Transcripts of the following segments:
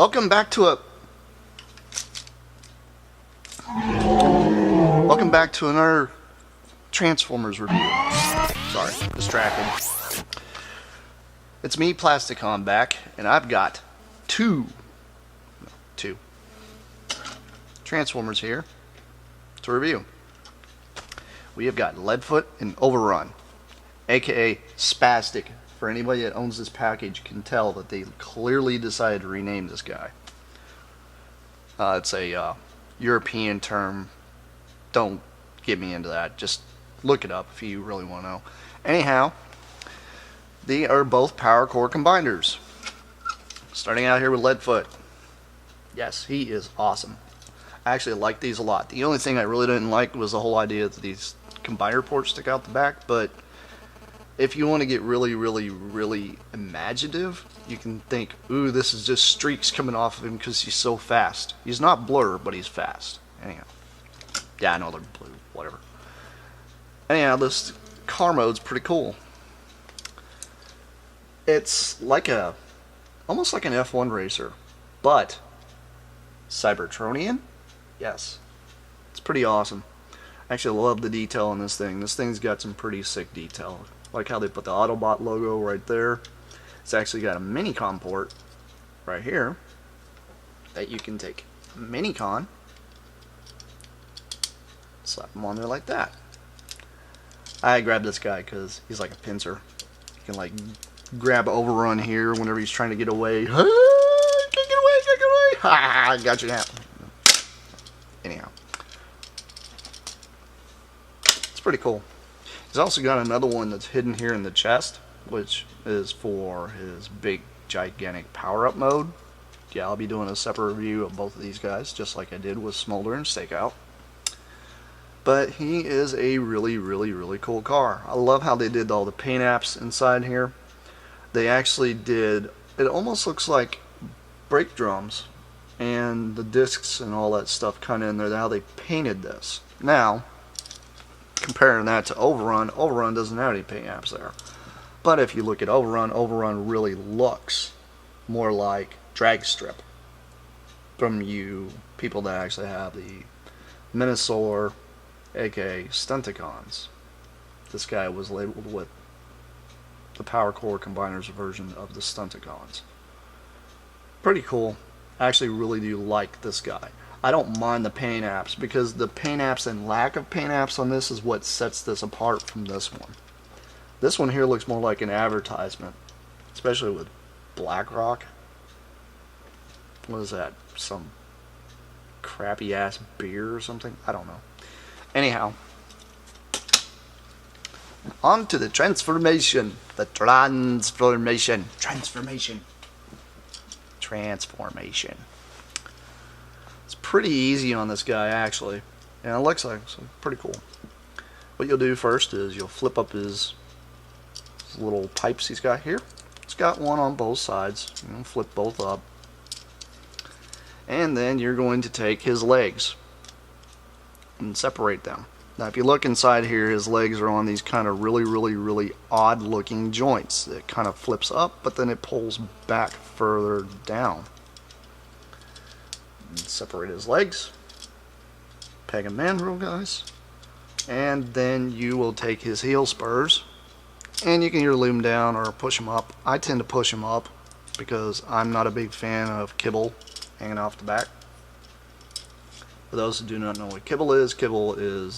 Welcome back to another Transformers review. Sorry, distracted. It's me, Plasticon, back, and I've got two Transformers here to review. We have got Leadfoot and Overrun, aka Spastic. For anybody that owns this package can tell that they clearly decided to rename this guy. It's a European term. Don't get me into that. Just look it up if you really want to know. Anyhow, they are both power core combiners. Starting out here with Leadfoot. Yes, he is awesome. I actually like these a lot. The only thing I really didn't like was the whole idea that these combiner ports stick out the back, but if you want to get really imaginative, you can think, ooh, this is just streaks coming off of him because he's so fast. He's not blur, but he's fast. Anyhow. Yeah, I know they're blue. Whatever. Anyhow, this car mode's pretty cool. It's like almost like an F1 racer, but Cybertronian? Yes. It's pretty awesome. I actually love the detail on this thing. This thing's got some pretty sick detail. Like how they put the Autobot logo right there. It's actually got a Minicon port right here that you can take Minicon, slap him on there like that. I grabbed this guy because he's like a pincer. You can like grab Overrun here whenever he's trying to get away. Can't get away. Ha! I got you now. Anyhow, it's pretty cool. He's also got another one that's hidden here in the chest, which is for his big, gigantic power-up mode. Yeah, I'll be doing a separate review of both of these guys, just like I did with Smolder and Stakeout. But he is a really cool car. I love how they did all the paint apps inside here. They actually did, it almost looks like brake drums, and the discs and all that stuff kind of in there, how they painted this. Now, comparing that to Overrun, Overrun doesn't have any paint apps there. But if you look at Overrun, Overrun really looks more like drag strip from you people that actually have the Minosaur, aka Stunticons. This guy was labeled with the Power Core Combiners version of the Stunticons. Pretty cool. I actually really do like this guy. I don't mind the paint apps because the paint apps and lack of paint apps on this is what sets this apart from this one. This one here looks more like an advertisement, especially with BlackRock. What is that? Some crappy ass beer or something? I don't know. Anyhow, on to the transformation. The transformation. It's pretty easy on this guy, actually, and it looks like so pretty cool. What you'll do first is you'll flip up his little pipes he's got here. It's got one on both sides. You're going to flip both up, and then you're going to take his legs and separate them. Now, if you look inside here, his legs are on these kind of really odd looking joints. It kind of flips up, but then it pulls back further down. Separate his legs, peg him in real guys, and then you will take his heel spurs, and you can either lube him down or push him up. I tend to push him up because I'm not a big fan of kibble hanging off the back. For those who do not know what kibble is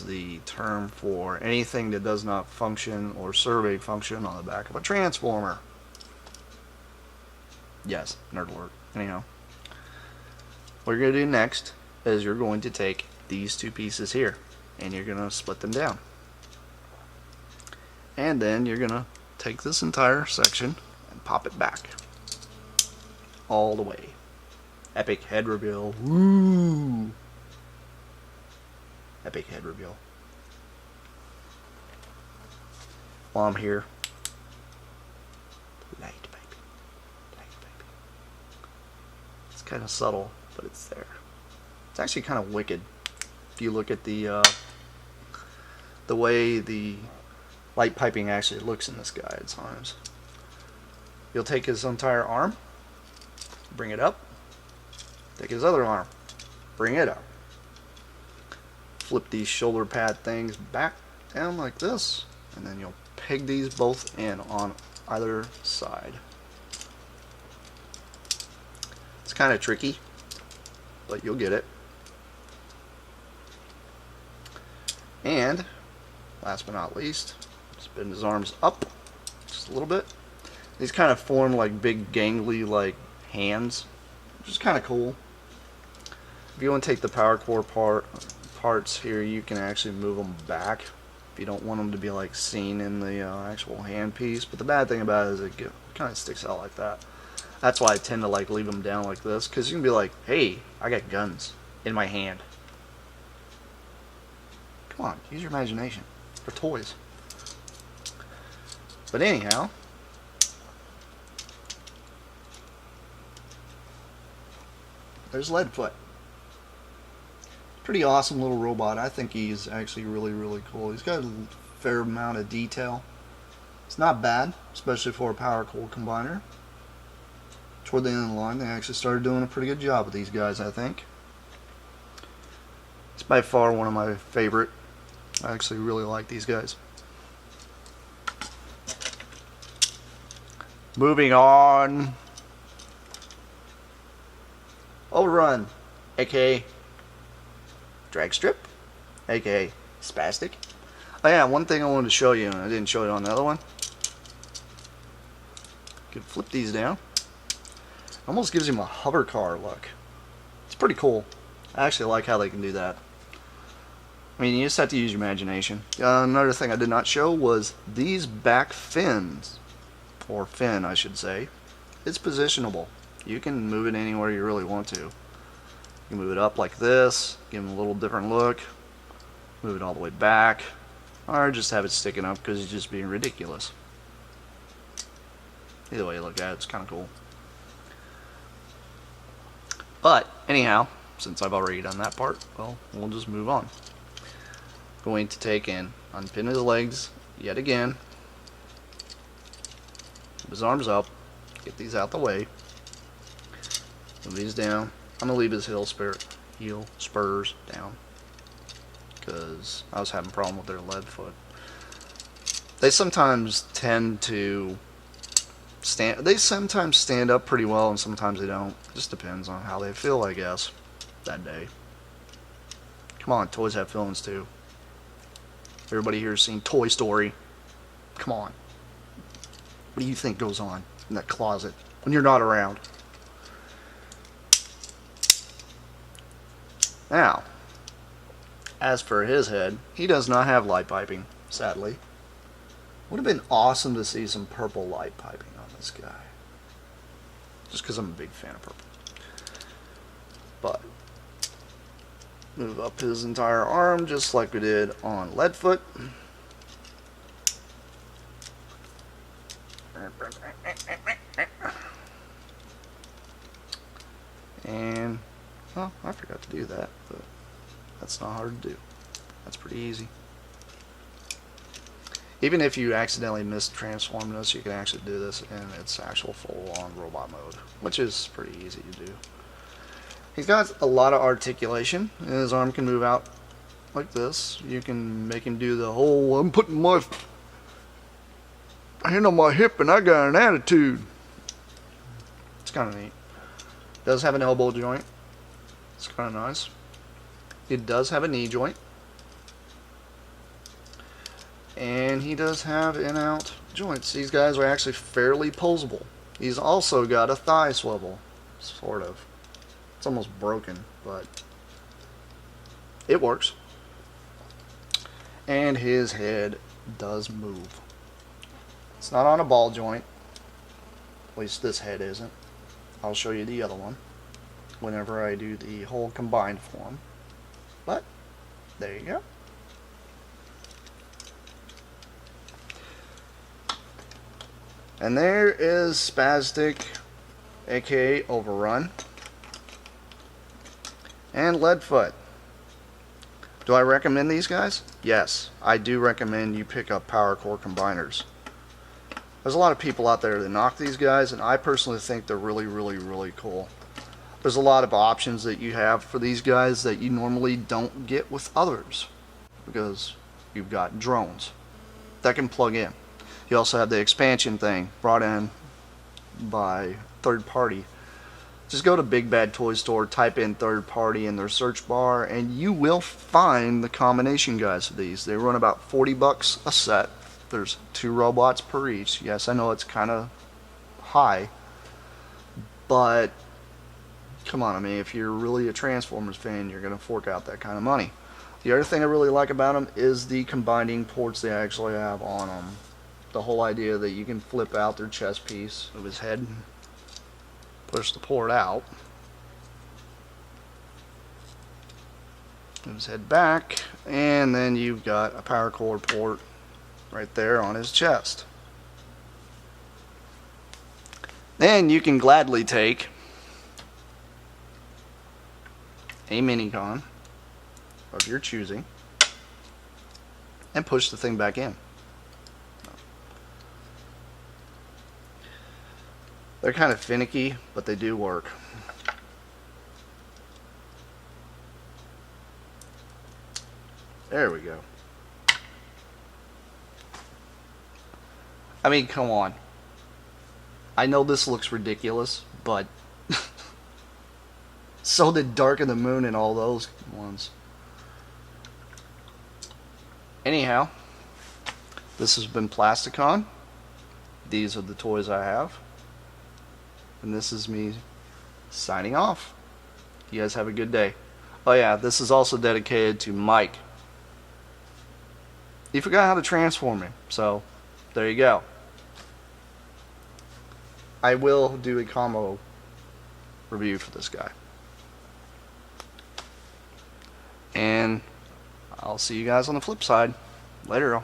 the term for anything that does not function or serve a function on the back of a transformer. Yes, nerd alert. Anyhow, what you're going to do next is you're going to take these two pieces here and you're going to split them down. And then you're going to take this entire section and pop it back. All the way. Epic head reveal. Woo! Epic head reveal. While I'm here, light baby. It's kind of subtle, but it's there. It's actually kind of wicked if you look at the way the light piping actually looks in this guy at times. You'll take his entire arm, bring it up, Take his other arm, bring it up. Flip these shoulder pad things back down like this, and then you'll peg these both in on either side. It's kind of tricky, but you'll get it. And last but not least, spin his arms up just a little bit. These kind of form like big gangly like hands, which is kind of cool. If you want to take the power core parts here, you can actually move them back if you don't want them to be like seen in the actual hand piece. But the bad thing about it is it kind of sticks out like that. That's why I tend to like leave them down like this, because you can be like, hey, I got guns in my hand. Come on, use your imagination. For toys. But anyhow, there's Leadfoot. Pretty awesome little robot. I think he's actually really cool. He's got a fair amount of detail. It's not bad, especially for a power core combiner. Toward the end of the line, they actually started doing a pretty good job with these guys, I think. It's by far one of my favorite. I actually really like these guys. Moving on. Overrun, aka drag strip, aka spastic. Oh yeah, one thing I wanted to show you, and I didn't show it on the other one. You can flip these down. Almost gives him a hover car look. It's pretty cool. I actually like how they can do that. I mean, you just have to use your imagination. Another thing I did not show was these back fins, or fin I should say. It's positionable. You can move it anywhere you really want to. You can move it up like this, give him a little different look, move it all the way back, or just have it sticking up because he's just being ridiculous. Either way you look at it, it's kind of cool. But anyhow, since I've already done that part, well, we'll just move on. Going to take and unpin his legs yet again. Move his arms up, get these out the way. Move these down. I'm gonna leave his heel spurs down because I was having a problem with their lead foot. They sometimes tend to stand. They sometimes stand up pretty well, and sometimes they don't. It just depends on how they feel, I guess, that day. Come on, toys have feelings too. Everybody here has seen Toy Story. Come on. What do you think goes on in that closet when you're not around? Now, as for his head, he does not have light piping, sadly. Would have been awesome to see some purple light piping on this guy. Just because I'm a big fan of purple. But, move up his entire arm just like we did on Leadfoot. And, well, I forgot to do that, but that's not hard to do. That's pretty easy. Even if you accidentally mistransform this, you can actually do this in its actual full-on robot mode, which is pretty easy to do. He's got a lot of articulation, and his arm can move out like this. You can make him do the whole, I'm putting my hand on my hip and I got an attitude. It's kind of neat. Does have an elbow joint. It's kind of nice. It does have a knee joint. And he does have in-out joints. These guys are actually fairly posable. He's also got a thigh swivel, sort of. It's almost broken, but it works. And his head does move. It's not on a ball joint. At least this head isn't. I'll show you the other one whenever I do the whole combined form. But there you go. And there is Spastic, aka Overrun, and Leadfoot. Do I recommend these guys? Yes, I do recommend you pick up power core combiners. There's a lot of people out there that knock these guys, and I personally think they're really cool. there's a lot of options that you have for these guys that you normally don't get with others, because you've got drones that can plug in. You also have the expansion thing brought in by third party. Just go to Big Bad Toy Store, type in third party in their search bar, and you will find the combination guys of these. They run about 40 bucks a set. There's 2 robots per each. Yes, I know it's kind of high, but come on, I mean, if you're really a Transformers fan, you're going to fork out that kind of money. The other thing I really like about them is the combining ports they actually have on them. The whole idea that you can flip out their chest piece of his head, push the port out, move his head back, and then you've got a power cord port right there on his chest. Then you can gladly take a Minicon of your choosing and push the thing back in. They're kind of finicky, but they do work. There we go. I mean, come on. I know this looks ridiculous, but so did Dark of the Moon and all those ones. Anyhow, this has been Plasticon. These are the toys I have. And this is me signing off. You guys have a good day. Oh yeah, this is also dedicated to Mike. He forgot how to transform him, so there you go. I will do a combo review for this guy. And I'll see you guys on the flip side. Later.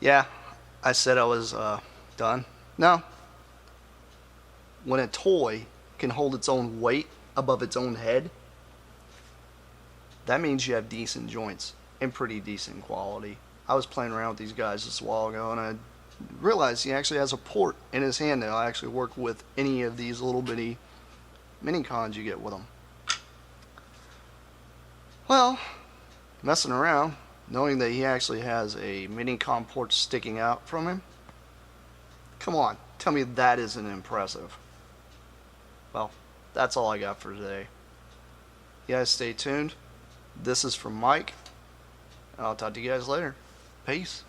Yeah, I said I was done. No. When a toy can hold its own weight above its own head, that means you have decent joints and pretty decent quality. I was playing around with these guys just a while ago, and I realized he actually has a port in his hand that'll actually work with any of these little bitty Minicons you get with them. Well, messing around, knowing that he actually has a Minicon port sticking out from him, come on, tell me that isn't impressive. Well, that's all I got for today. You guys stay tuned. This is from Mike. I'll talk to you guys later. Peace.